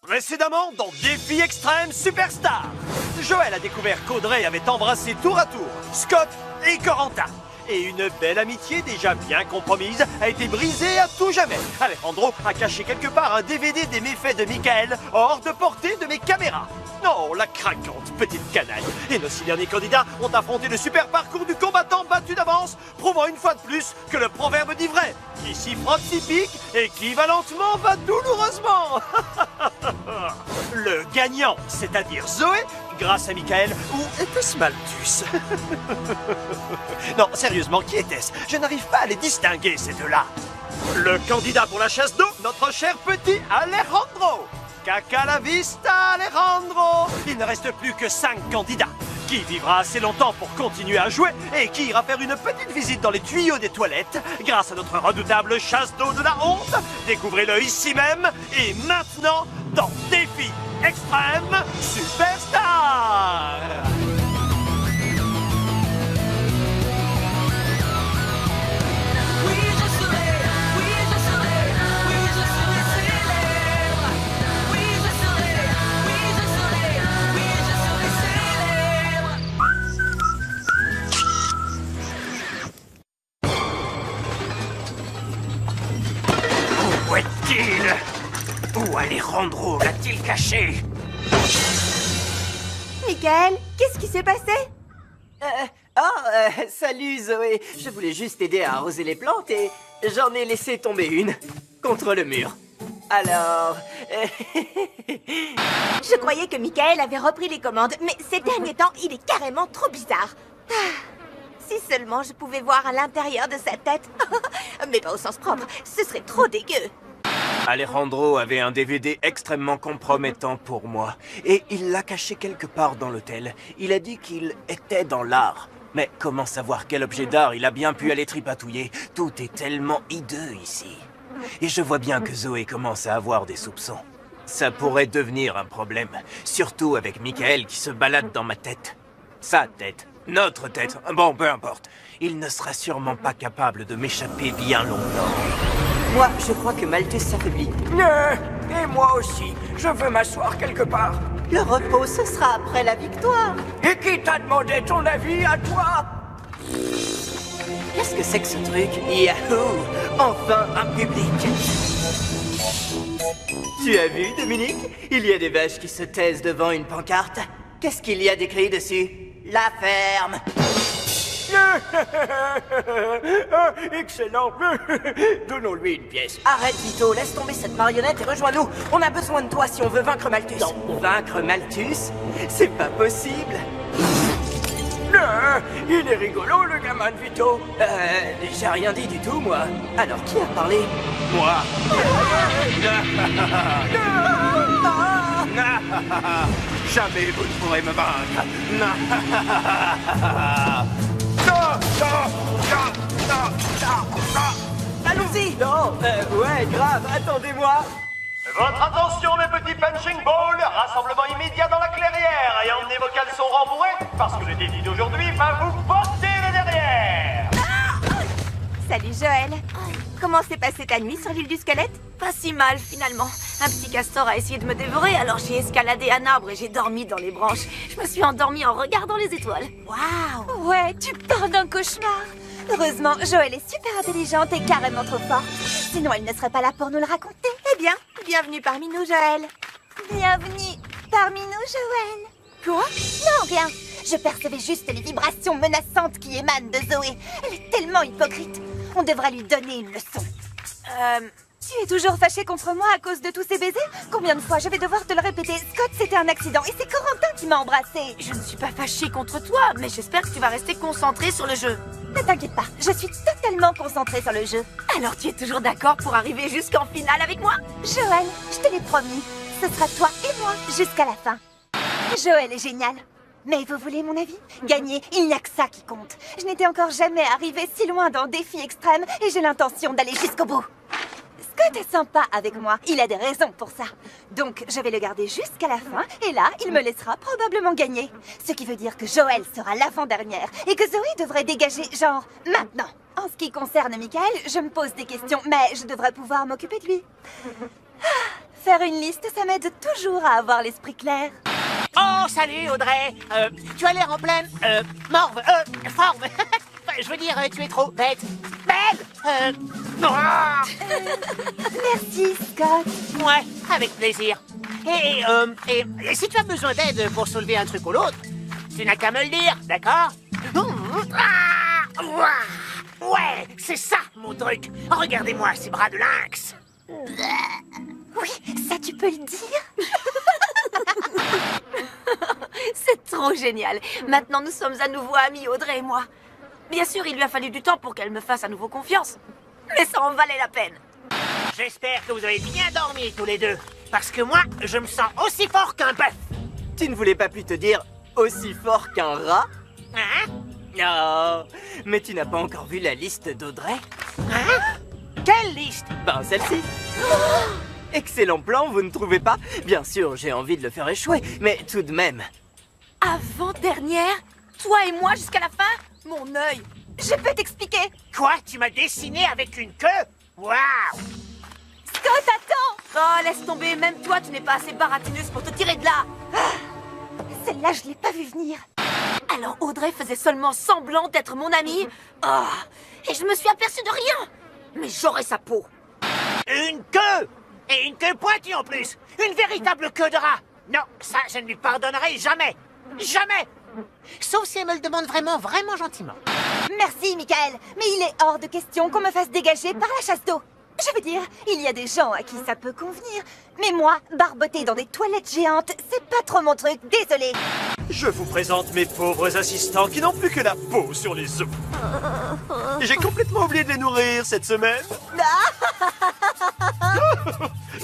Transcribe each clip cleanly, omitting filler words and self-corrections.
Précédemment, dans Défi Extrême Superstar, Joël a découvert qu'Audrey avait embrassé tour à tour Scott et Corentin. Et une belle amitié déjà bien compromise a été brisée à tout jamais. Alejandro a caché quelque part un DVD des méfaits de Michael hors de portée de mes caméras. Non, la craquante petite canaille. Et nos 6 derniers candidats ont affronté le super parcours du combattant battu d'avance, prouvant une fois de plus que le proverbe dit vrai. Qui s'y frotte s'y pique, équivalentement va douloureusement. Le gagnant, c'est-à-dire Zoé, grâce à Michael, ou était-ce Malthus? Non, sérieusement, qui était-ce? Je n'arrive pas à les distinguer, ces deux-là. Le candidat pour la chasse d'eau, notre cher petit Alejandro. Caca la vista, Alejandro. Il ne reste plus que 5 candidats. Qui vivra assez longtemps pour continuer à jouer et qui ira faire une petite visite dans les tuyaux des toilettes grâce à notre redoutable chasse d'eau de la honte? Découvrez-le ici même et maintenant dans Défi Extrême Superstar. Où est-il? Où Alejandro l'a-t-il caché? Michael, qu'est-ce qui s'est passé? Salut Zoé. Je voulais juste t'aider à arroser les plantes et j'en ai laissé tomber une contre le mur. Alors... Je croyais que Michael avait repris les commandes, mais ces derniers temps, il est carrément trop bizarre. Si seulement je pouvais voir à l'intérieur de sa tête. Mais pas au sens propre, ce serait trop dégueu. Alejandro avait un DVD extrêmement compromettant pour moi. Et il l'a caché quelque part dans l'hôtel. Il a dit qu'il était dans l'art. Mais comment savoir quel objet d'art il a bien pu aller tripatouiller? Tout est tellement hideux ici. Et je vois bien que Zoé commence à avoir des soupçons. Ça pourrait devenir un problème. Surtout avec Michael qui se balade dans ma tête. Sa tête. Notre tête. Bon, peu importe. Il ne sera sûrement pas capable de m'échapper bien longtemps. Moi, je crois que Malthus s'affaiblit. Et moi aussi. Je veux m'asseoir quelque part. Le repos, ce sera après la victoire. Et qui t'a demandé ton avis à toi? Qu'est-ce que c'est que ce truc? Yahoo! Enfin un public. Tu as vu, Dominique? Il y a des vaches qui se taisent devant une pancarte. Qu'est-ce qu'il y a d'écrit dessus? La ferme. Excellent. Donnons-lui une pièce. Arrête, Vito, laisse tomber cette marionnette et rejoins-nous. On a besoin de toi si on veut vaincre Malthus. Non. Vaincre Malthus? C'est pas possible. Il est rigolo, le gamin de Vito. J'ai rien dit du tout, moi. Alors, qui a parlé? Moi. Jamais vous ne pourrez me vaincre. Allons-y. Non, ouais, grave, attendez-moi. Votre attention, mes petits punching balls. Rassemblement immédiat dans la clairière. Et emmenez vos caleçons rembourrés, parce que le défi d'aujourd'hui va vous porter le derrière. Salut Joël. Comment s'est passée ta nuit sur l'île du squelette? Pas si mal, finalement. Un petit castor a essayé de me dévorer, alors j'ai escaladé un arbre et j'ai dormi dans les branches. Je me suis endormie en regardant les étoiles. Waouh! Ouais, tu parles d'un cauchemar. Heureusement, Joël est super intelligente et carrément trop forte. Sinon, elle ne serait pas là pour nous le raconter. Eh bien, bienvenue parmi nous, Joël. Bienvenue parmi nous, Joël. Quoi? Non, rien. Je percevais juste les vibrations menaçantes qui émanent de Zoé. Elle est tellement hypocrite. On devra lui donner une leçon. Tu es toujours fâché contre moi à cause de tous ces baisers? Combien de fois je vais devoir te le répéter? Scott, c'était un accident et c'est Corentin qui m'a embrassée. Je ne suis pas fâchée contre toi, mais j'espère que tu vas rester concentrée sur le jeu. Ne t'inquiète pas, je suis totalement concentrée sur le jeu. Alors tu es toujours d'accord pour arriver jusqu'en finale avec moi? Joël, je te l'ai promis. Ce sera toi et moi jusqu'à la fin. Joël est génial. Mais vous voulez mon avis? Gagner, il n'y a que ça qui compte. Je n'étais encore jamais arrivée si loin dans Défi Extrême et j'ai l'intention d'aller jusqu'au bout. Scott est sympa avec moi, il a des raisons pour ça. Donc je vais le garder jusqu'à la fin et là, il me laissera probablement gagner. Ce qui veut dire que Joël sera l'avant-dernière et que Zoé devrait dégager genre maintenant. En ce qui concerne Michael, je me pose des questions, mais je devrais pouvoir m'occuper de lui. Faire une liste, ça m'aide toujours à avoir l'esprit clair. Oh, salut Audrey. Tu as l'air en pleine forme. Enfin, je veux dire, tu es trop bête. Belle. Merci, Scott. Ouais, avec plaisir. Et si tu as besoin d'aide pour soulever un truc ou l'autre, tu n'as qu'à me le dire, d'accord? Ouais, c'est ça mon truc. Regardez-moi ces bras de lynx. Oui, ça tu peux le dire. C'est trop génial. Maintenant, nous sommes à nouveau amis, Audrey et moi. Bien sûr, il lui a fallu du temps pour qu'elle me fasse à nouveau confiance. Mais ça en valait la peine. J'espère que vous avez bien dormi tous les deux. Parce que moi, je me sens aussi fort qu'un bœuf. Tu ne voulais pas plus te dire aussi fort qu'un rat? Hein? Oh, mais tu n'as pas encore vu la liste d'Audrey? Hein? Quelle liste? Ben, celle-ci. Excellent plan, vous ne trouvez pas? Bien sûr, j'ai envie de le faire échouer, mais tout de même. Avant-dernière? Toi et moi jusqu'à la fin? Mon œil! Je peux t'expliquer. Quoi? Tu m'as dessiné avec une queue? Waouh! Scott, attends. Oh, laisse tomber, même toi, tu n'es pas assez baratineuse pour te tirer de là! Celle-là, je l'ai pas vue venir. Alors Audrey faisait seulement semblant d'être mon amie? Ah! Et je me suis aperçue de rien! Mais j'aurais sa peau! Une queue! Et une queue pointue en plus! Une véritable queue de rat! Non, ça, je ne lui pardonnerai jamais! Jamais! Sauf si elle me le demande vraiment, vraiment gentiment. Merci, Michael. Mais il est hors de question qu'on me fasse dégager par la chasse d'eau. Je veux dire, il y a des gens à qui ça peut convenir. Mais moi, barboter dans des toilettes géantes, c'est pas trop mon truc, désolé. Je vous présente mes pauvres assistants qui n'ont plus que la peau sur les os. J'ai complètement oublié de les nourrir cette semaine.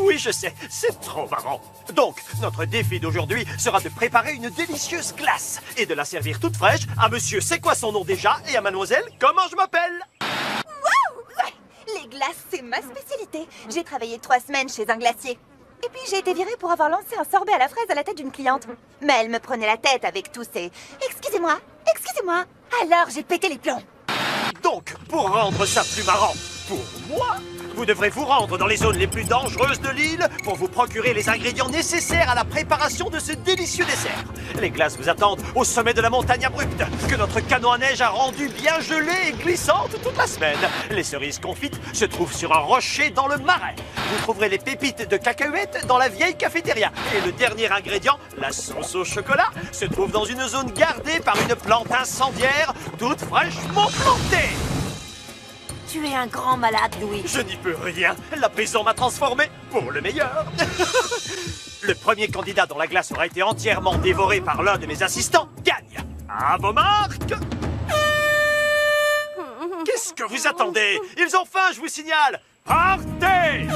Oui, je sais, c'est trop marrant. Donc, notre défi d'aujourd'hui sera de préparer une délicieuse glace et de la servir toute fraîche à monsieur c'est quoi son nom déjà et à mademoiselle comment je m'appelle. Les glaces, c'est ma spécialité. J'ai travaillé 3 semaines chez un glacier. Et puis j'ai été virée pour avoir lancé un sorbet à la fraise à la tête d'une cliente. Mais elle me prenait la tête avec tous ces « Excusez-moi, excusez-moi ». Alors j'ai pété les plombs. Donc, pour rendre ça plus marrant pour moi, vous devrez vous rendre dans les zones les plus dangereuses de l'île pour vous procurer les ingrédients nécessaires à la préparation de ce délicieux dessert. Les glaces vous attendent au sommet de la montagne abrupte, que notre canot à neige a rendu bien gelée et glissante toute la semaine. Les cerises confites se trouvent sur un rocher dans le marais. Vous trouverez les pépites de cacahuètes dans la vieille cafétéria. Et le dernier ingrédient, la sauce au chocolat, se trouve dans une zone gardée par une plante incendiaire toute fraîchement plantée. Tu es un grand malade, Louis. Je n'y peux rien. La prison m'a transformé pour le meilleur. Le premier candidat dont la glace aura été entièrement dévorée par l'un de mes assistants gagne. À vos marques. Qu'est-ce que vous attendez? Ils ont faim, je vous signale. Partez!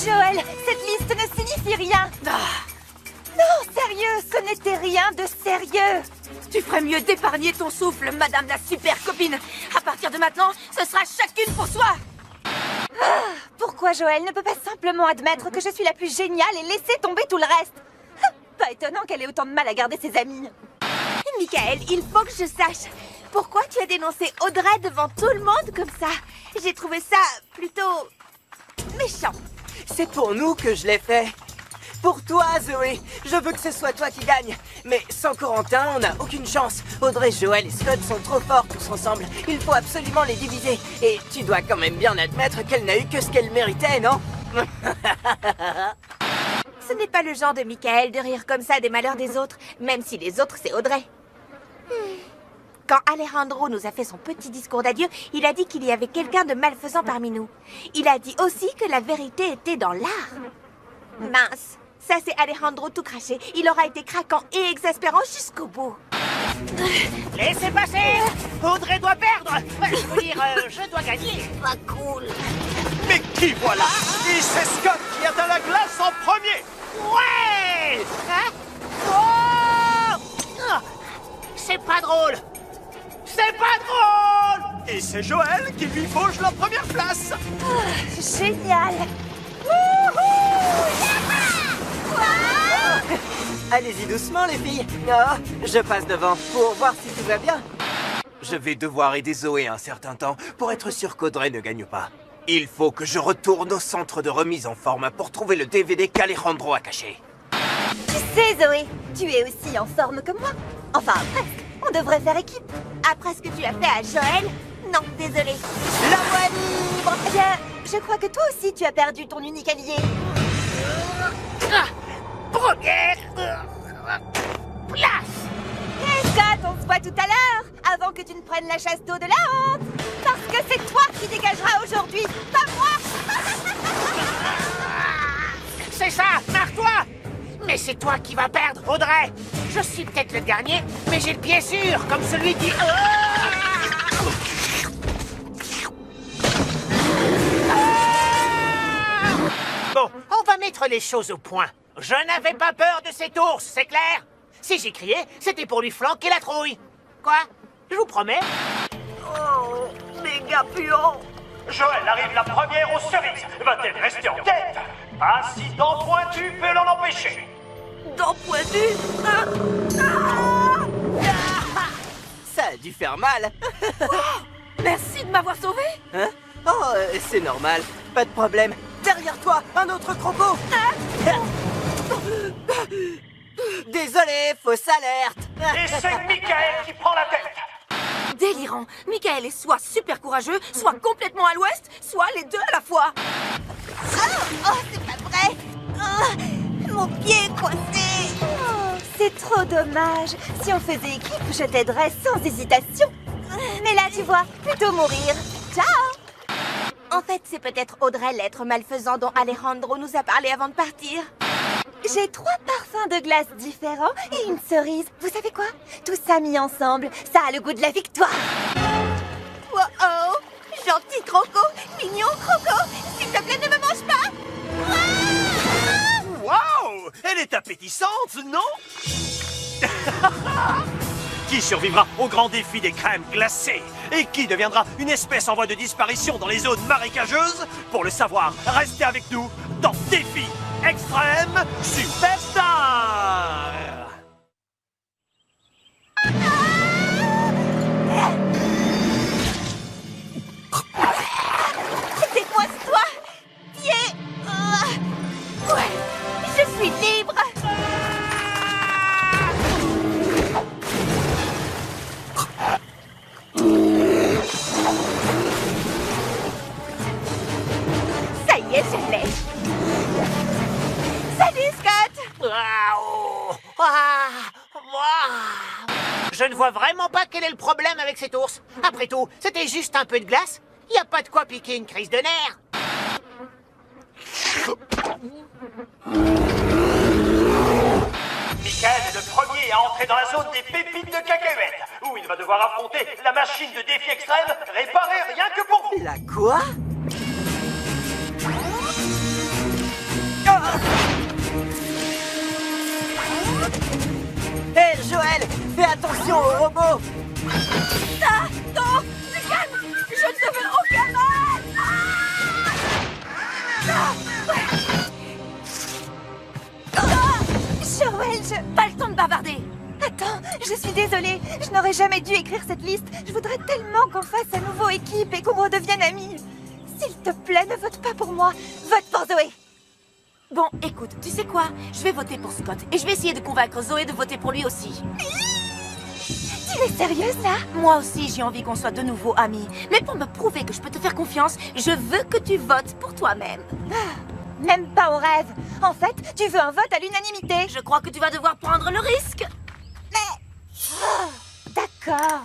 Joël, cette liste ne signifie rien. Non, sérieux, ce n'était rien de sérieux. Tu ferais mieux d'épargner ton souffle, madame la super copine. À partir de maintenant, ce sera chacune pour soi. Pourquoi Joël ne peut pas simplement admettre que je suis la plus géniale et laisser tomber tout le reste? Pas étonnant qu'elle ait autant de mal à garder ses amis. Michael, il faut que je sache. Pourquoi tu as dénoncé Audrey devant tout le monde comme ça? J'ai trouvé ça plutôt méchant. C'est pour nous que je l'ai fait. Pour toi, Zoé. Je veux que ce soit toi qui gagne. Mais sans Corentin, on n'a aucune chance. Audrey, Joël et Scott sont trop forts tous ensemble. Il faut absolument les diviser. Et tu dois quand même bien admettre qu'elle n'a eu que ce qu'elle méritait, non? Ce n'est pas le genre de Michael de rire comme ça des malheurs des autres, même si les autres, c'est Audrey. Quand Alejandro nous a fait son petit discours d'adieu, il a dit qu'il y avait quelqu'un de malfaisant parmi nous. Il a dit aussi que la vérité était dans l'art. Mince, ça c'est Alejandro tout craché. Il aura été craquant et exaspérant jusqu'au bout. Laissez passer! Audrey doit perdre! Je veux dire, je dois gagner! Pas cool. Mais qui voilà? Et c'est Scott qui atteint la glace en premier. Ouais! Hein? Oh! Ah! C'est pas drôle! C'est pas drôle! Et c'est Joël qui lui fauche la première place. Génial. Allez-y doucement, les filles. Oh, je passe devant pour voir si tout va bien. Je vais devoir aider Zoé un certain temps pour être sûr qu'Audrey ne gagne pas. Il faut que je retourne au centre de remise en forme pour trouver le DVD qu'Alejandro a caché. Tu sais, Zoé, tu es aussi en forme que moi. Enfin, presque. On devrait faire équipe. Après ce que tu as fait à Joël? Non, désolé. La voie libre. Eh bien, je crois que toi aussi, tu as perdu ton unique allié. Place! Hé, Scott, on se voit tout à l'heure, avant que tu ne prennes la chasse d'eau de la honte. Parce que c'est toi qui dégageras aujourd'hui, pas moi. C'est ça, marre-toi! Mais c'est toi qui vas perdre, Audrey! Je suis peut-être le dernier, mais j'ai le pied sûr, comme celui qui... Bon, on va mettre les choses au point. Je n'avais pas peur de cet ours, c'est clair? Si j'ai crié, c'était pour lui flanquer la trouille. Quoi? Je vous promets. Oh, méga puant. Joël arrive la première aux cerises. Va-t-elle rester en tête? Incident pointu peut l'en empêcher. Dents pointues. Ça a dû faire mal. Merci de m'avoir sauvé. Hein? Oh, c'est normal. Pas de problème. Derrière toi, un autre croco. Désolé, fausse alerte. Et c'est Michael qui prend la tête. Délirant. Michael est soit super courageux, soit complètement à l'ouest, soit les deux à la fois. Oh, c'est pas vrai. Oh, mon pied est coincé. Oh, c'est trop dommage. Si on faisait équipe, je t'aiderais sans hésitation. Mais là, tu vois, plutôt mourir. Ciao. En fait, c'est peut-être Audrey, l'être malfaisant dont Alejandro nous a parlé avant de partir. J'ai 3 parfums de glace différents et une cerise. Vous savez quoi? Tout ça mis ensemble, ça a le goût de la victoire. Oh oh! Gentil croco! Mignon croco! S'il te plaît, ne me mange pas! Waouh! Elle est appétissante, non? Qui survivra au grand défi des crèmes glacées? Et qui deviendra une espèce en voie de disparition dans les zones marécageuses? Pour le savoir, restez avec nous dans Défi Extrême Superstar! Décoince-toi! Pied! Ouais! Je suis libre! Ça y est, je l'ai! Salut, Scott! Je ne vois vraiment pas quel est le problème avec cet ours. Après tout, c'était juste un peu de glace. Il n'y a pas de quoi piquer une crise de nerfs. Michael est le premier à entrer dans la zone des pépites de cacahuètes, où il va devoir affronter la machine de défi extrême réparée rien que pour vous. La quoi? Hé, Joël, fais attention aux robots. Non! Du calme! Je ne te veux aucun mal! Joël, Pas le temps de bavarder! Attends, je suis désolée. Je n'aurais jamais dû écrire cette liste. Je voudrais tellement qu'on fasse à nouveau équipe et qu'on redevienne amis. S'il te plaît, ne vote pas pour moi. Vote pour Zoé. Bon, écoute, tu sais quoi? Je vais voter pour Scott et je vais essayer de convaincre Zoé de voter pour lui aussi. Tu es sérieuse, là? Moi aussi, j'ai envie qu'on soit de nouveau amis. Mais pour me prouver que je peux te faire confiance, je veux que tu votes pour toi-même. Même pas au rêve. En fait, tu veux un vote à l'unanimité. Je crois que tu vas devoir prendre le risque. D'accord.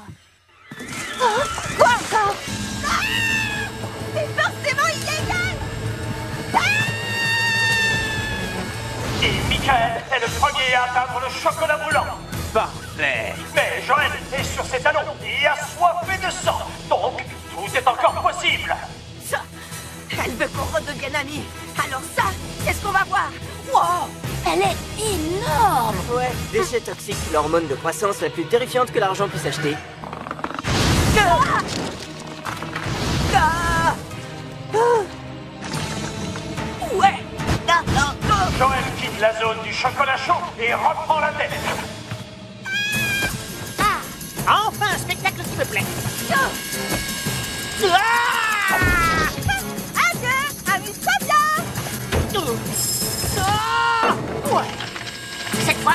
Oh, quoi encore? C'est forcément illégal. Et Michael est le premier à atteindre le chocolat brûlant. Parfait. Mais Joël est sur ses talons et assoiffé de sang. Donc, tout est encore possible. Ça, elle veut qu'on redevienne amis. Alors ça, qu'est-ce qu'on va voir? Wow, elle est énorme. Ouais, déchets toxiques, l'hormone de croissance la plus terrifiante que l'argent puisse acheter. Ouais. Joël quitte la zone du chocolat chaud et reprend la tête. Enfin, un spectacle qui me plaît.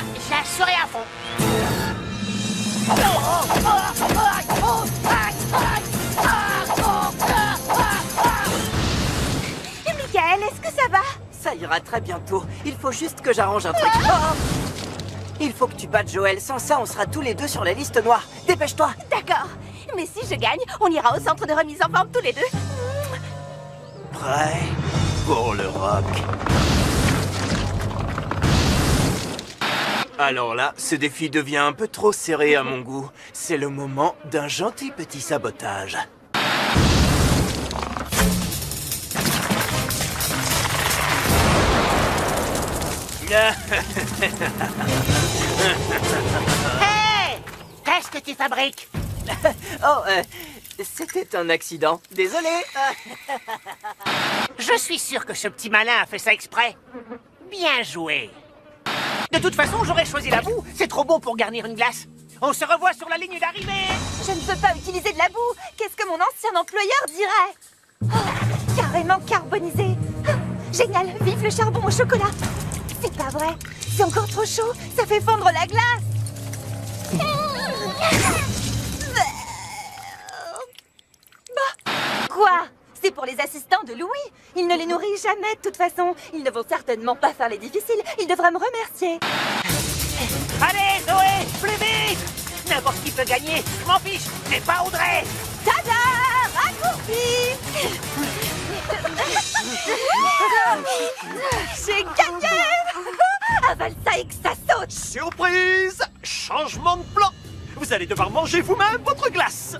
Moi, j'assurerai à fond. Michael, est-ce que ça va? Ça ira très bientôt. Il faut juste que j'arrange un truc. Oh, il faut que tu battes Joël. Sans ça, on sera tous les deux sur la liste noire. Dépêche-toi. D'accord. Mais si je gagne, on ira au centre de remise en forme tous les deux. Prêt pour le rock. Alors là, ce défi devient un peu trop serré à mon goût. C'est le moment d'un gentil petit sabotage. Hey! Qu'est-ce que tu fabriques? Oh, c'était un accident. Désolé. Je suis sûr que ce petit malin a fait ça exprès. Bien joué. De toute façon, j'aurais choisi la boue. C'est trop bon pour garnir une glace. On se revoit sur la ligne d'arrivée. Je ne peux pas utiliser de la boue. Qu'est-ce que mon ancien employeur dirait? Oh, carrément carbonisé. Ah, génial, vive le charbon au chocolat. C'est pas vrai. C'est encore trop chaud. Ça fait fondre la glace. Quoi? C'est pour les assistants de Louis. Il ne les nourrit jamais de toute façon. Ils ne vont certainement pas faire les difficiles. Il devra me remercier. Allez, Zoé, plus vite! N'importe qui peut gagner. Je m'en fiche. Mais pas Audrey. Tada! Raccourci! J'ai gagné! Avale ça et que ça saute! Surprise! Changement de plan! Vous allez devoir manger vous-même votre glace!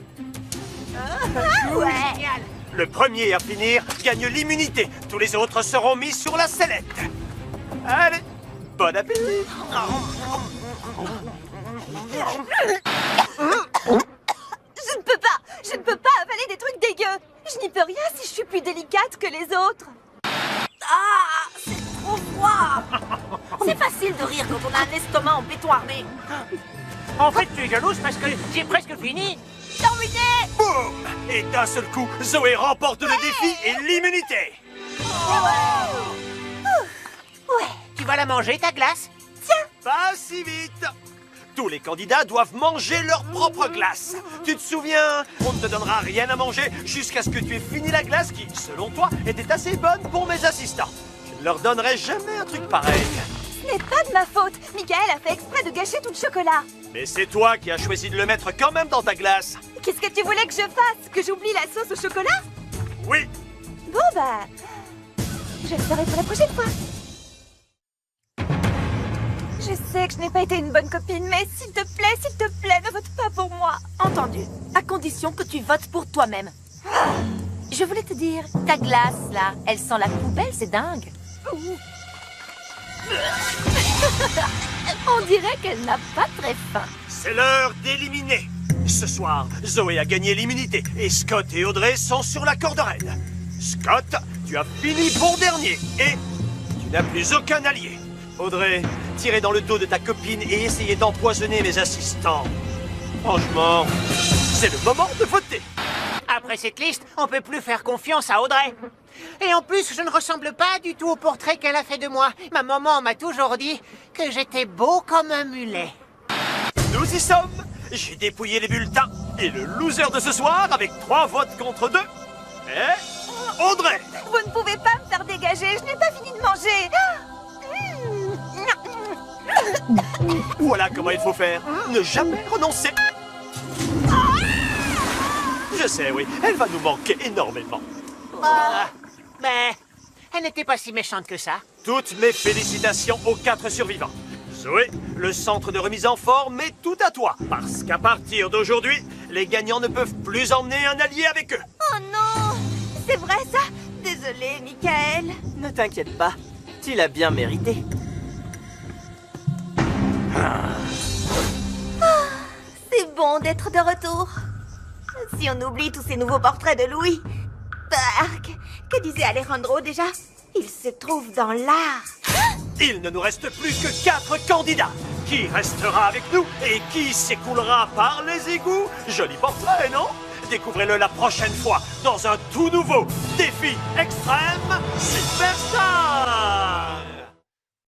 Ouais! Génial. Le premier à finir gagne l'immunité. Tous les autres seront mis sur la sellette. Allez, bon appétit! Je ne peux pas avaler des trucs dégueux! Je n'y peux rien si je suis plus délicate que les autres! Ah, c'est trop froid. C'est facile de rire quand on a un estomac en béton armé. En fait, tu es jalouse parce que j'ai presque fini. Terminé. Boum! Et d'un seul coup, Zoé remporte le défi et l'immunité. Ouais! Tu vas la manger, ta glace? Pas si vite! Tous les candidats doivent manger leur propre glace. Tu te souviens, on ne te donnera rien à manger jusqu'à ce que tu aies fini la glace qui, selon toi, était assez bonne pour mes assistants. Je ne leur donnerai jamais un truc pareil. Ce n'est pas de ma faute! Michael a fait exprès de gâcher tout le chocolat! Mais c'est toi qui as choisi de le mettre quand même dans ta glace. Qu'est-ce que tu voulais que je fasse? Que j'oublie la sauce au chocolat? Oui, Bon bah... je le ferai pour la prochaine fois. Je sais que je n'ai pas été une bonne copine, mais s'il te plaît, ne vote pas pour moi. Entendu. À condition que tu votes pour toi-même. Je voulais te dire, ta glace, là, elle sent la poubelle, c'est dingue. On dirait qu'elle n'a pas très faim. c'est l'heure d'éliminer. Ce soir, Zoé a gagné l'immunité et Scott et Audrey sont sur la corde raide. Scott, tu as fini bon dernier et tu n'as plus aucun allié. Audrey, tirez dans le dos de ta copine et essayez d'empoisonner mes assistants. Franchement, c'est le moment de voter. Après cette liste, on peut plus faire confiance à Audrey. Et en plus, je ne ressemble pas du tout au portrait qu'elle a fait de moi. Ma maman m'a toujours dit que j'étais beau comme un mulet. Nous y sommes. J'ai dépouillé les bulletins. Et le loser de ce soir, avec 3 votes contre 2, est Audrey. Vous ne pouvez pas me faire dégager, je n'ai pas fini de manger. Voilà comment il faut faire. Ne jamais renoncer. Je sais, oui. Elle va nous manquer énormément. Mais elle n'était pas si méchante que ça. Toutes mes félicitations aux 4 survivants. Zoé, le centre de remise en forme est tout à toi. Parce qu'à partir d'aujourd'hui, les gagnants ne peuvent plus emmener un allié avec eux. Oh non! C'est vrai ça? Désolée, Michael. Ne t'inquiète pas, tu l'as bien mérité. C'est bon d'être de retour. Si on oublie tous ces nouveaux portraits de Louis. Que disait Alejandro déjà? Il se trouve dans l'art. Il ne nous reste plus que 4 candidats. Qui restera avec nous et qui s'écoulera par les égouts? Joli portrait, non? Découvrez-le la prochaine fois dans un tout nouveau défi extrême Superstar.